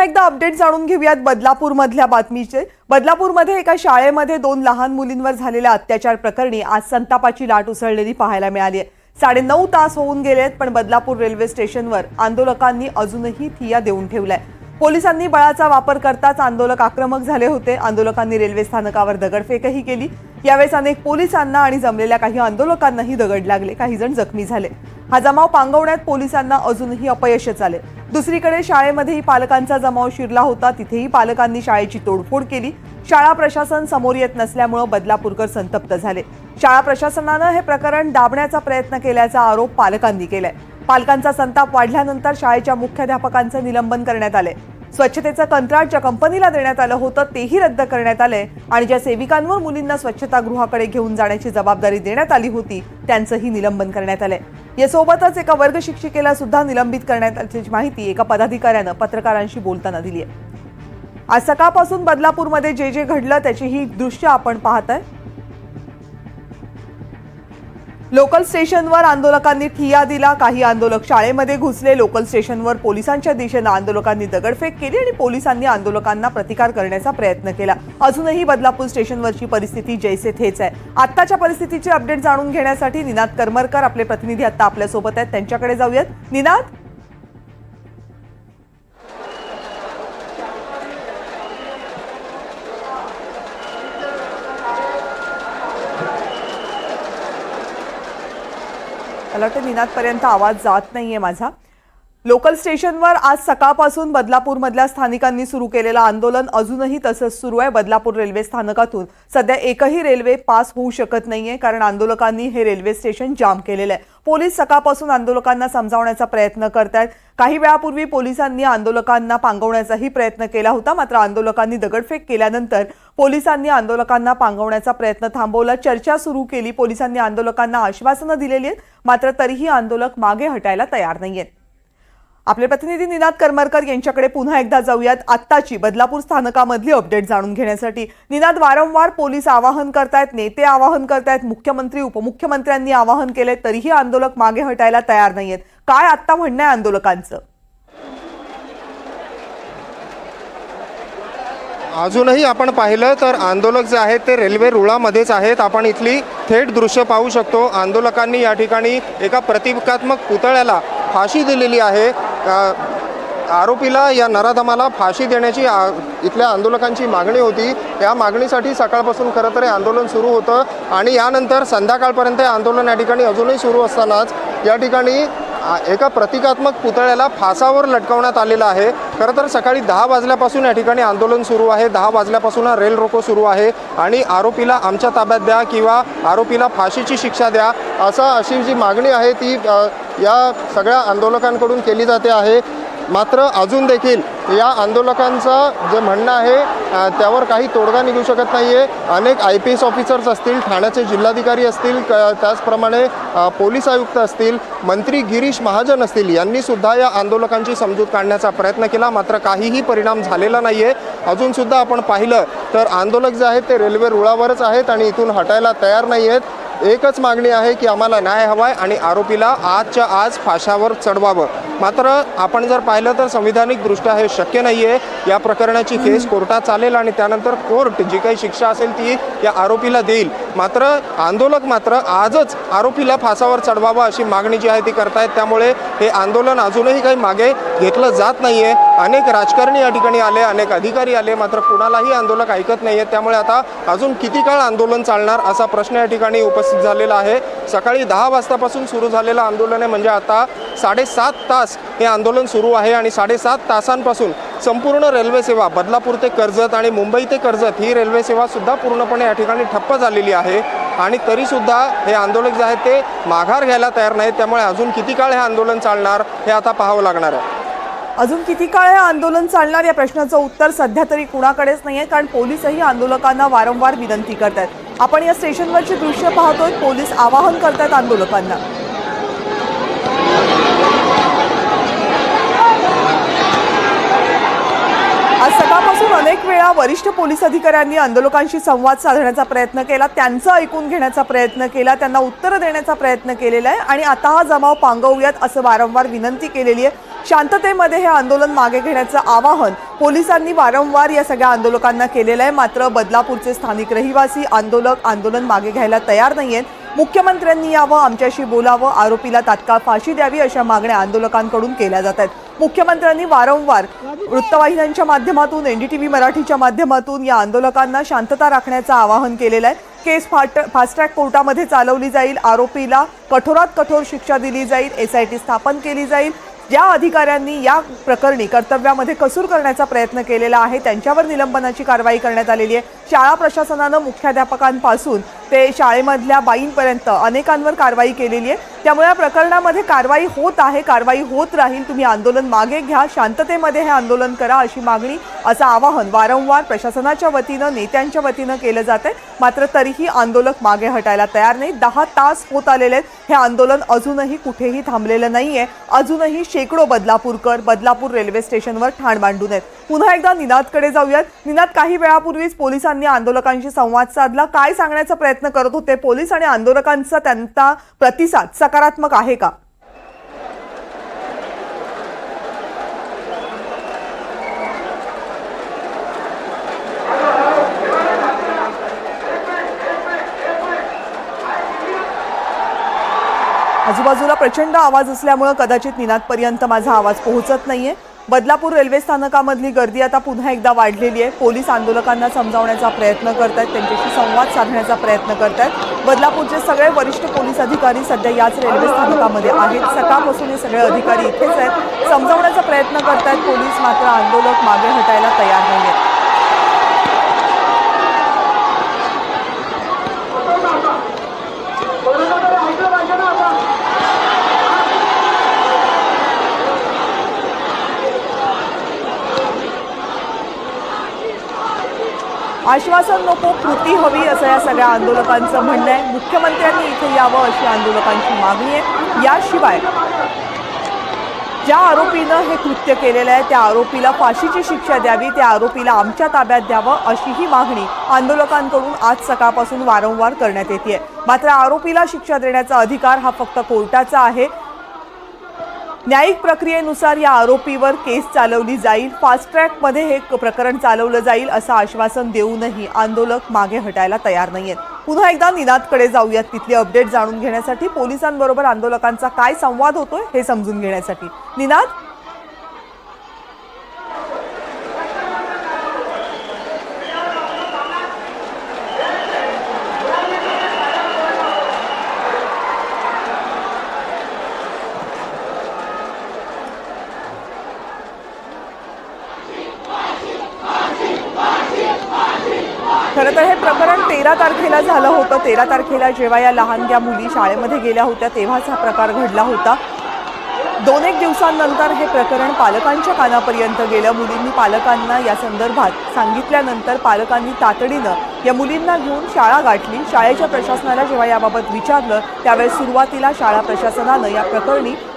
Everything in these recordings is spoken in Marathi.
एकदा अपडेट जाणून घेऊयात बदलापूरमधल्या बातमीचे। बदलापूरमध्ये एका शाळेमध्ये 2 लहान मुलींवर झालेल्या अत्याचार प्रकरणी आज संतापाची लाट उसळलेली पाहायला मिळाली आहे। 9.5 तास होऊन गेलेत, पण बदलापूर रेल्वे स्टेशनवर आंदोलकांनी अजूनही ठिय्या देऊन ठेवलाय। पोलिसांनी बळाचा वापर करताच आंदोलक आक्रमक झाले होते। आंदोलकांनी रेल्वे स्थानकावर दगडफेकही केली। यावेळेस अनेक पोलिसांना आणि जमलेल्या काही आंदोलकांनाही दगड लागले, काही जण जखमी झाले। हा जमाव पांगवण्यात पोलिसांना अजूनही अपयशच आले। दुसरीकडे शाळेमध्येही पालकांचा जमाव शिरला होता, तिथेही पालकांनी शाळेची तोडफोड केली। शाळा प्रशासन समोर येत नसल्यामुळे बदलापूरकर संतप्त झाले। शाळा प्रशासनाने हे प्रकरण दाबण्याचा प्रयत्न केल्याचा आरोप पालकांनी केलाय। पालकांचा संताप वाढल्यानंतर शाळेच्या मुख्याध्यापकांचे निलंबन करण्यात आले। स्वच्छतेचं कंत्राट ज्या कंपनीला देण्यात आलं होतं तेही रद्द करण्यात आले आणि ज्या सेविकांवर मुलींना स्वच्छतागृहाकडे घेऊन जाण्याची जबाबदारी देण्यात आली होती त्यांचंही निलंबन करण्यात आले। यासोबतच एका वर्ग शिक्षिकेला सुद्धा निलंबित करण्यात आल्याची माहिती एका पदाधिकाऱ्यानं पत्रकारांशी बोलताना दिली आहे। आज सकाळपासून बदलापूरमध्ये जे घडलं त्याची ही दृश्य आपण पाहताय। लोकल स्टेशनवर आंदोलकांनी ठिय्या दिला। काही आंदोलक शाळेमध्ये घुसले। लोकल स्टेशनवर पोलिसांच्या दिशेने आंदोलकांनी दगडफेक केली आणि पोलिसांनी आंदोलकांना प्रतिकार करण्याचा प्रयत्न केला। अजूनही बदलापूर स्टेशनवरची परिस्थिती जैसे थेच आहे। आत्ताच्या परिस्थितीचे अपडेट जाणून घेण्यासाठी निनाद करमरकर आपले प्रतिनिधी आता आपल्या सोबत आहेत, त्यांच्याकडे जाऊयात। निनाद, मला वाटतं निनादपर्यंत आवाज जात नाहीये माझा। लोकल स्टेशनवर आज सकाळपासून बदलापूरमधल्या स्थानिकांनी सुरू केलेलं आंदोलन अजूनही तसंच सुरू आहे। बदलापूर रेल्वे स्थानकातून सध्या एकही रेल्वे पास होऊ शकत नाहीये, कारण आंदोलकांनी हे रेल्वे स्टेशन जाम केलेलं आहे। पोलीस सकाळपासून आंदोलकांना समजावण्याचा प्रयत्न करतायत। काही वेळापूर्वी पोलिसांनी आंदोलकांना पांगवण्याचाही प्रयत्न केला होता, मात्र आंदोलकांनी दगडफेक केल्यानंतर पोलिसांनी आंदोलकांना पांगवण्याचा प्रयत्न थांबवला। चर्चा सुरू केली। पोलिसांनी आंदोलकांना आश्वासनं दिलेली आहेत, मात्र तरीही आंदोलक मागे हटायला तयार नाहीयेत। आपले प्रतिनिधी निनाद करमरकर यांच्याकडे पुन्हा एकदा जाऊयात आत्ताची बदलापूर स्थानकामधली अपडेट जाणून घेण्यासाठी। निनाद, वारंवार पोलीस आवाहन करतायत, नेते आवाहन करतायत, मुख्यमंत्री उपमुख्यमंत्र्यांनी आवाहन केले, तरीही आंदोलक मागे हटायला तयार नाहीयेत। काय आत्ता म्हणणं आहे आंदोलकांचं? अजूनही आपण पाहिलं तर आंदोलक जे आहेत ते रेल्वे रुळामध्येच आहेत। आपण इथली थेट दृश्य पाहू शकतो। आंदोलकांनी या ठिकाणी एका प्रतिकात्मक पुतळ्याला फाशी दिलेली आहे। आरोपीला या नराधमाला फाशी देण्याची इथल्या आंदोलकांची मागणी होती। या मागणीसाठी सकाळपासून खरं तर आंदोलन सुरू होतं आणि यानंतर संध्याकाळपर्यंत आंदोलन या ठिकाणी अजूनही सुरू असतानाच या ठिकाणी एका प्रतिकात्मक पुतळ्याला फासावर लटकवण्यात आलेला आहे। खरं तर सकाळी 10 वाजल्यापासून या ठिकाणी आंदोलन सुरू आहे। 10 वाजल्यापासून हा रेल रोको सुरू आहे आणि आरोपीला आमच्या ताब्यात द्या किंवा आरोपीला फाशीची शिक्षा द्या अशी जी मागणी आहे ती या सगळ्या आंदोलकांकडून केली जाते आहे। मात्र अजून देखील या आंदोलकांचं जे म्हणणं आहे त्यावर काही तोडगा निघू शकत नाही आहे। अनेक IPS ऑफिसर्स असतील, ठाण्याचे जिल्हाधिकारी असतील, त्याचप्रमाणे पोलीस आयुक्त असतील, मंत्री गिरीश महाजन असतील, यांनी सुद्धा या आंदोलकांची समजूत काढण्याचा प्रयत्न केला, मात्र काहीही परिणाम झालेला नाही आहे। अजूनसुद्धा आपण पाहिलं तर आंदोलक जे आहेत ते रेल्वे रुळावरच आहेत आणि इथून हटायला तयार नाही आहेत। एकच मागणी आहे की आम्हाला न्याय हवा आहे आणि आरोपीला आजच्या आज फाशावर चढवावं। मात्र आपण जर पाहिलं तर संविधानिकदृष्ट्या हे शक्य नाही आहे। या प्रकरणाची केस कोर्टात चालेल आणि त्यानंतर कोर्ट जी काही शिक्षा असेल ती या आरोपीला देईल। मात्र आंदोलक मात्र आजच आरोपीला फासावर चढवावं अशी मागणी जी आहे ती करतायत। त्यामुळे हे आंदोलन अजूनही काही मागे घेतलं जात नाही आहे। अनेक राजकारणी या ठिकाणी आले, अनेक अधिकारी आले, मात्र कुणालाही आंदोलक ऐकत नाही आहेत। त्यामुळे आता अजून किती काळ आंदोलन चालणार असा प्रश्न या ठिकाणी उपस्थित झालेला आहे। सकाळी 10 वाजतापासून सुरू झालेलं आंदोलन आहे, म्हणजे आता 7.5 तास हे आंदोलन सुरू आहे आणि 7.5 तासांपासून संपूर्ण रेल्वे सेवा बदलापूर ते कर्जत आणि मुंबई ते कर्जत ही रेल्वे सेवा सुद्धा पूर्णपणे या ठिकाणी ठप्प झालेली आहे आणि तरीसुद्धा हे आंदोलक जे आहेत ते माघार घ्यायला तयार नाहीत। त्यामुळे अजून किती काळ हे आंदोलन चालणार हे आता पाहावं लागणार आहे। अजून किती काळ हे आंदोलन चालणार या प्रश्नाचं उत्तर सध्या तरी कुणाकडेच नाहीये, कारण पोलीसही आंदोलकांना वारंवार विनंती करतात। आपण या स्टेशनवरची दृश्य पाहतोय, पोलीस आवाहन करतात आंदोलकांना। आज सकाळपासून सकाळपासून अनेक वेळा वरिष्ठ पोलीस अधिकाऱ्यांनी आंदोलकांशी संवाद साधण्याचा प्रयत्न केला, त्यांचं ऐकून घेण्याचा प्रयत्न केला, त्यांना उत्तर देण्याचा प्रयत्न केलेला आहे आणि आता हा जमाव पांगवूयात असं वारंवार विनंती केलेली आहे. शांततेमध्ये हे आंदोलन मागे घेण्याचं आवाहन पोलिसांनी वारंवार या सगळ्या आंदोलकांना केलेलं आहे. मात्र बदलापूरचे स्थानिक रहिवासी आंदोलन मागे घ्यायला तयार नाहीयेत. मुख्यमंत्र्यांनी यावं, आमच्याशी बोलावं, आरोपीला तात्काळ फाशी द्यावी अशा मागण्या आंदोलकांकडून केल्या जात आहेत. मुख्यमंत्र्यांनी वारंवार वृत्तवाहिन्यांच्या माध्यमातून, NDTV मराठीच्या माध्यमातून या आंदोलकांना शांतता राखण्याचं आवाहन केलेलं आहे. केस फास्ट ट्रॅक कोर्टामध्ये चालवली जाईल, आरोपीला कठोरात कठोर शिक्षा दिली जाईल, SIT स्थापन केली जाईल. ज्या अधिकाऱ्यांनी या प्रकरणी कर्तव्यामध्ये कसूर करण्याचा प्रयत्न केलेला आहे त्यांच्यावर निलंबनाची कारवाई करण्यात आलेली आहे. शाळा प्रशासनानं मुख्याध्यापकांपासून ते शाळेमधल्या बाईंपर्यंत अनेकांवर कारवाई केलेली आहे. त्यामुळे या प्रकरणामध्ये कारवाई होत आहे, कारवाई होत राहील. तुम्ही आंदोलन मागे घ्या, शांततेमध्ये हे आंदोलन करा अशी मागणी, असं आवाहन वारंवार प्रशासनाच्या वतीनं, नेत्यांच्या वतीनं केलं जातंय. मात्र तरीही आंदोलक मागे हटायला तयार नाही. 10 तास होत आलेले आहेत. हे आंदोलन अजूनही कुठेही थांबलेलं नाहीये. अजूनही शेकडो बदलापूरकर बदलापूर रेल्वे स्टेशनवर ठाण मांडून आहेत. पुन्हा एकदा निनादकडे जाऊयात. निनाद, काही वेळापूर्वीच पोलिसांनी आंदोलकांशी संवाद साधला. काय सांगण्याचा प्रयत्न करत होते पोलीस आणि आंदोलकांचा त्यांचा प्रतिसाद सकारात्मक आहे का? आजूबाजूला प्रचंड आवाज असल्यामुळे कदाचित निनादपर्यंत माझा आवाज पोहोचत नाहीये. बदलापूर रेल्वे स्थानकामधली गर्दी आता पुन्हा एकदा वाढलेली आहे. पोलीस आंदोलकांना समजावण्याचा प्रयत्न करतायत, त्यांच्याशी संवाद साधण्याचा प्रयत्न करतायत. बदलापूरचे सगळे वरिष्ठ पोलीस अधिकारी सध्या याच रेल्वे स्थानकामध्ये आहेत. सकाळपासून हे सगळे अधिकारी इथेच आहेत, समजावण्याचा प्रयत्न करतायत पोलीस. मात्र आंदोलक मागे हटायला तयार नाहीयेत. आश्वासन नको, कृती हवी असं या सगळ्या आंदोलकांचं म्हणणं आहे. मुख्यमंत्र्यांनी इथे यावं अशी आंदोलकांची मागणी आहे. याशिवाय ज्या आरोपीनं हे कृत्य केलेलं आहे त्या आरोपीला फाशीची शिक्षा द्यावी, त्या आरोपीला आमच्या ताब्यात द्यावं अशीही मागणी आंदोलकांकडून आज सकाळपासून वारंवार करण्यात येते. मात्र आरोपीला शिक्षा देण्याचा अधिकार हा फक्त कोर्टाचा आहे. न्यायिक प्रक्रियेनुसार या आरोपीवर केस चालवली जाईल, फास्ट ट्रॅकमध्ये हे प्रकरण चालवलं जाईल असं आश्वासन देऊनही आंदोलक मागे हटायला तयार नाहीयेत. पुन्हा एकदा निनादकडे जाऊयात, तिथली अपडेट जाणून घेण्यासाठी, पोलिसांबरोबर आंदोलकांचा काय संवाद होतोय हे समजून घेण्यासाठी. निनाद, खरं तर हे प्रकरण 13 तारखेला झालं होतं. 13 तारखेला जेव्हा या लहानग्या मुली शाळेमध्ये गेल्या होत्या तेव्हाच हा प्रकार घडला होता. 2-1 दिवसांनंतर हे प्रकरण पालकांच्या कानापर्यंत गेलं. मुलींनी पालकांना या संदर्भात सांगितल्यानंतर पालकांनी तातडीनं या मुलींना घेऊन शाळा गाठली. शाळेच्या प्रशासनाला जेव्हा याबाबत विचारलं त्यावेळेस सुरुवातीला शाळा प्रशासनानं या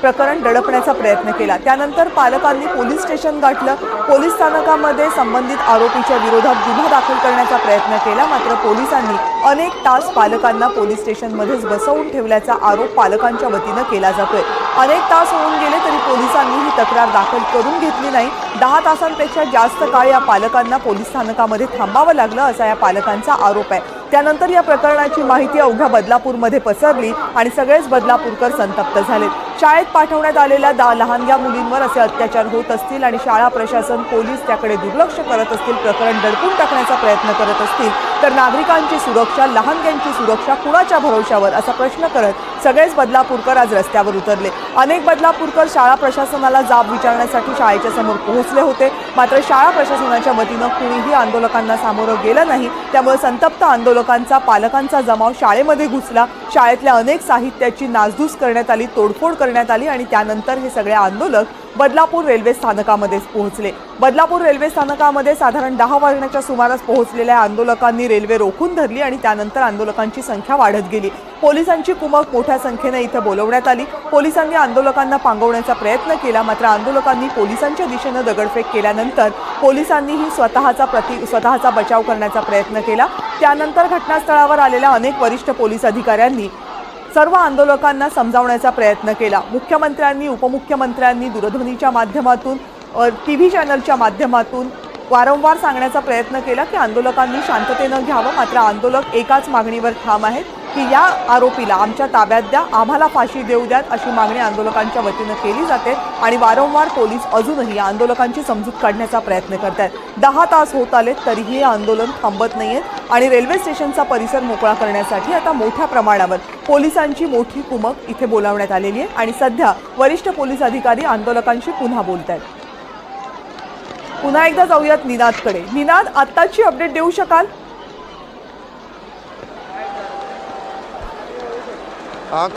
प्रकरण दडपण्याचा प्रयत्न केला. त्यानंतर पालकांनी पोलीस स्टेशन गाठलं. पोलीस स्थानकामध्ये संबंधित आरोपीच्या विरोधात गुन्हा दाखल करण्याचा प्रयत्न केला. मात्र पोलिसांनी अनेक तास पालकांना पोलीस स्टेशनमध्येच बसवून ठेवल्याचा आरोप पालकांच्या वतीनं केला जातोय. अनेक तास होऊन गेले तरी पोलिसांनी ही तक्रार दाखल करून घेतली नाही. 10 तासांपेक्षा जास्त काळ या पालकांना पोलीस स्थानकामध्ये थांबावं लागलं असा या पालकांचा आरोप आहे. त्यानंतर या प्रकरणाची माहिती अवघ्या बदलापूरमध्ये पसरली आणि सगळेच बदलापूरकर संतप्त झाले. शाळेत पाठवण्यात आलेल्या लहानग्या मुलींवर असे अत्याचार होत असतील आणि शाळा प्रशासन, पोलीस त्याकडे दुर्लक्ष करत असतील, प्रकरण दडपून टाकण्याचा प्रयत्न करत असतील तर नागरिकांची सुरक्षा, लहानग्यांची सुरक्षा कुणाच्या भरोशावर असा प्रश्न करत सगळेच बदलापूरकर आज रस्त्यावर उतरले. अनेक बदलापूरकर शाळा प्रशासनाला जाब विचारण्यासाठी शाळेच्या समोर पोहोचले होते. मात्र शाळा प्रशासनाच्या वतीनं कुणीही आंदोलकांना सामोरं गेलं नाही. त्यामुळे संतप्त आंदोलकांचा, पालकांचा जमाव शाळेमध्ये घुसला. शाळेतल्या अनेक साहित्याची नासधूस करण्यात आली, तोडफोड करण्यात आली आणि त्यानंतर हे सगळे आंदोलक बदलापूर रेल्वे स्थानकामध्ये पोहोचले. बदलापूर रेल्वे स्थानकामध्ये साधारण 10 वाजण्याच्या सुमारास पोहोचलेल्या आंदोलकांनी रेल्वे रोखून धरली आणि त्यानंतर आंदोलकांची संख्या वाढत गेली. पोलिसांची कुमक मोठ्या संख्येने इथे बोलवण्यात आली. पोलिसांनी आंदोलकांना पांगवण्याचा प्रयत्न केला, मात्र आंदोलकांनी पोलिसांच्या दिशेने दगडफेक केल्यानंतर पोलिसांनीही स्वतःचा बचाव करण्याचा प्रयत्न केला. त्यानंतर घटनास्थळावर आलेल्या अनेक वरिष्ठ पोलीस अधिकाऱ्यांनी सर्व आंदोलकांना समजावण्याचा प्रयत्न केला. मुख्यमंत्र्यांनी, उपमुख्यमंत्र्यांनी दूरध्वनीच्या माध्यमातून, टीव्ही चॅनलच्या माध्यमातून वारंवार सांगण्याचा प्रयत्न केला की आंदोलकांनी शांततेनं घ्यावं. मात्र आंदोलक एकाच मागणीवर ठाम आहेत की या आरोपीला आमच्या ताब्यात द्या, आम्हाला फाशी देऊ द्यात, अशी मागणी आंदोलकांच्या वतीनं केली जाते आणि वारंवार पोलीस अजूनही आंदोलकांची समजूत काढण्याचा प्रयत्न करत आहेत. 10 तास होत आलेत तरीही हे आंदोलन थांबत नाहीयेत आणि रेल्वे स्टेशनचा परिसर मोकळा करण्यासाठी आता मोठ्या प्रमाणावर पोलिसांची मोठी कुमक इथे बोलावण्यात आलेली आहे आणि सध्या वरिष्ठ पोलीस अधिकारी आंदोलकांशी पुन्हा बोलत आहेत. पुन्हा एकदा जाऊयात निनादकडे. निनाद, आत्ताची अपडेट देऊ शकाल?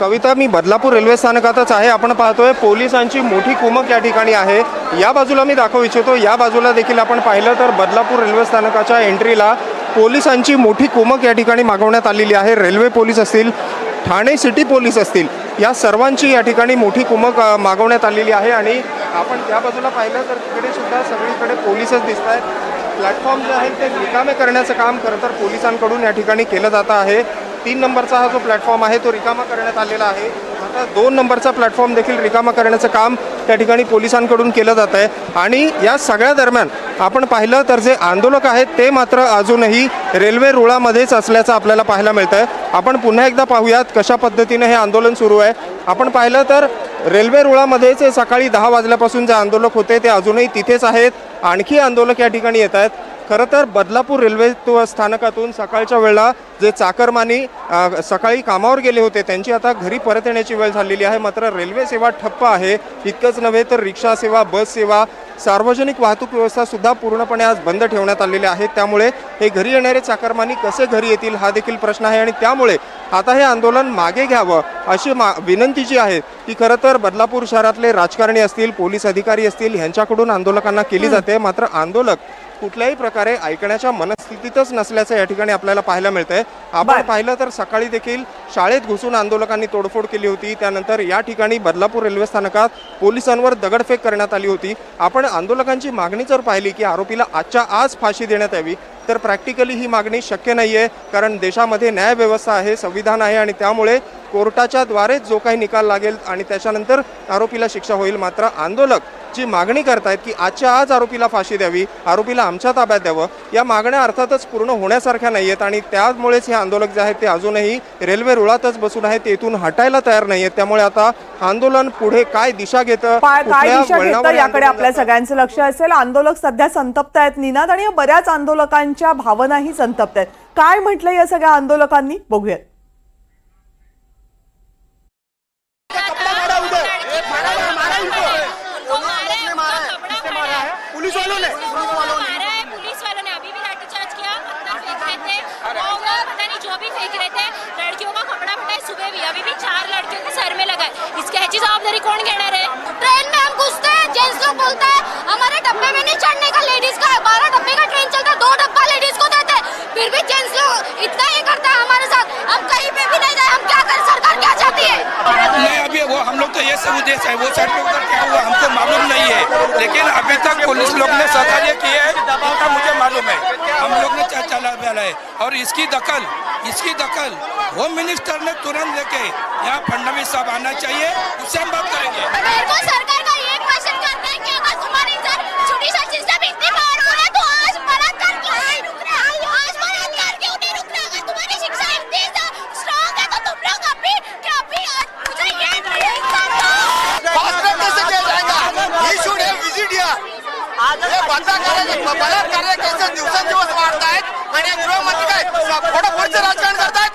कविता, मी बदलापूर रेल्वे स्थानकातच आहे. आपण पाहतोय पोलिसांची मोठी कुमक या ठिकाणी आहे. या बाजूला मी दाखवू इच्छितो, या बाजूला देखील आपण पाहिलं तर बदलापूर रेल्वे स्थानकाच्या एंट्रीला पोलिसांची मोठी कुमक या ठिकाणी मागवण्यात आलेली आहे. रेल्वे पोलीस असतील, ठाणे सिटी पोलीस असतील, या सर्वांची या ठिकाणी मोठी कुमक मागवण्यात आलेली आहे. आणि आपण त्या बाजूला पाहिलं तर तिकडे सुद्धा सगळीकडे पोलीसच दिसत आहेत. प्लॅटफॉर्म जे आहेत ते रिकामे करण्याचं काम खरं तर पोलिसांकडून या ठिकाणी केलं जातं आहे. 3 नंबरचा हा जो प्लॅटफॉर्म आहे तो रिकामा करण्यात आलेला आहे. आता 2 नंबरचा प्लॅटफॉर्म देखील रिकामा करण्याचं काम त्या ठिकाणी पोलिसांकडून केलं जात आहे. आणि या सगळ्या दरम्यान आपण पाहिलं तर जे आंदोलक आहेत ते मात्र अजूनही रेल्वे रुळामध्येच असल्याचं आपल्याला पाहायला मिळतं आहे. आपण पुन्हा एकदा पाहूयात कशा पद्धतीने हे आंदोलन सुरू आहे. आपण पाहिलं तर रेल्वे रुळामध्येच सकाळी 10 वाजल्यापासून जे आंदोलक होते ते अजूनही तिथेच आहेत. आणखी आंदोलक या ठिकाणी येत आहेत. खरं तर बदलापूर रेल्वे स्थानकातून सकाळच्या वेळेला जे चाकरमानी सकाळी कामावर गेले होते त्यांची आता घरी परत येण्याची वेळ झालेली आहे. मात्र रेल्वे सेवा ठप्प आहे. इतकंच नव्हे तर रिक्षा सेवा, बस सेवा, सार्वजनिक वाहतूक व्यवस्था सुद्धा पूर्णपणे आज बंद ठेवण्यात आलेली आहे. त्यामुळे हे घरी येणारे चाकरमानी कसे घरी येतील हा देखील प्रश्न आहे. आणि त्यामुळे आता हे आंदोलन मागे घ्यावं अशी विनंती जी आहे ती खरं तर बदलापूर शहरातले राजकारणी असतील, पोलीस अधिकारी असतील, यांच्याकडून आंदोलकांना केली जाते. मात्र आंदोलक कुठल्याही प्रकारे ऐकण्याच्या मनस्थितीतच नसल्याचं या ठिकाणी आपल्याला पाहायला मिळतंय. आपण पाहिलं तर सकाळी देखील शाळेत घुसून आंदोलकांनी तोडफोड केली होती. त्यानंतर या ठिकाणी बदलापूर रेल्वे स्थानकात पोलिसांवर दगडफेक करण्यात आली होती. आपण आंदोलकांची मागणी जर पाहिली की आरोपीला आजच्या आज फाशी देण्यात यावी तर प्रॅक्टिकली ही मागणी शक्य नाही आहे. कारण देशामध्ये न्यायव्यवस्था आहे, संविधान आहे आणि त्यामुळे कोर्टाच्या द्वारेच जो काही निकाल लागेल आणि त्याच्यानंतर आरोपीला शिक्षा होईल. मात्र आंदोलक जी मागणी करतायत की आजच्या आज आरोपीला फाशी द्यावी, आरोपीला आमच्या ताब्यात द्यावं, या मागण्या अर्थातच पूर्ण होण्यासारख्या नाही आहेत. आणि त्यामुळेच हे आंदोलक जे आहेत ते अजूनही रेल्वे रुळातच बसून आहेत, ते इथून हटायला तयार नाही आहेत. त्यामुळे आता आंदोलन पुढे काय दिशा घेतं, काय दिशा घेतं याकडे आपल्या सगळ्यांचं लक्ष असेल. आंदोलक सध्या संतप्त आहेत निनाद, आणि बऱ्याच आंदोलकांच्या भावनाही संतप्त आहेत. काय म्हटलं या सगळ्या आंदोलकांनी, बघूयात. पुलिस वालों ने अभी भी लाठीचार्ज किया, पत्थर फेंक रहे थे, पता नहीं जो भी फेंक रहे थे, लड़कियों का कपड़ा फटाए. सुबह भी अभी भी 4 लड़कियों के सर में लगा है. इसकी ह्याची जबाबदारी कोण घेणार है? ट्रेन में हम घुसते हैं, जेंट्स लोग बोलते हैं हमारे डब्बे में नहीं चढ़ने का, लेडीज का 12 डब्बे का ट्रेन चलता है, 2 डब्बा लेडीज को देते हैं, फिर भी जेंट्स लोग इतना ये करता है हमारे साथ. हम कहीं पे भी नहीं जाए, हम क्या करें? सरकार क्या चाहती है? नहीं, अभी वो हम लोग तो ये सब उद्देश्य है, वो साइड पे उधर क्या हुआ हमको मालूम नहीं है. लेकिन अभी तक पुलिस लोग ने सहकार्य किया है, उनका मुझे मालूम है. हम लोग ने चला है और इसकी दखल होम मिनिस्टर ने तुरंत लेके यहाँ फडणवीस साहब आना चाहिए, उससे हम बात करेंगे. मेरे को सरकार का ये क्वेश्चन करना है कि अगर तुम्हारी जुडिशल सिस्टम इतनी पावरफुल है तो आज बलात्कार क्यों नहीं रुक रहे? आज बलात्कार क्यों नहीं रुक रहे? अगर तुम्हारी शिक्षा इतनी स्ट्रांग है तो तुम लोग अभी मुझे ये कैसे किया जाएगा? He should have visit here. हे बलात्कार कैसे दिवसेंदिवस वाढतायत आणि गृहमंत्री काय फोडाफोडीचं राजकारण करतायत.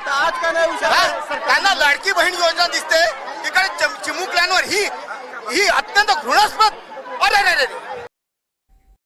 त्यांना लाडकी बहीण योजना दिसते, इकडे चिमुकल्यांवर ही अत्यंत घृणास्पद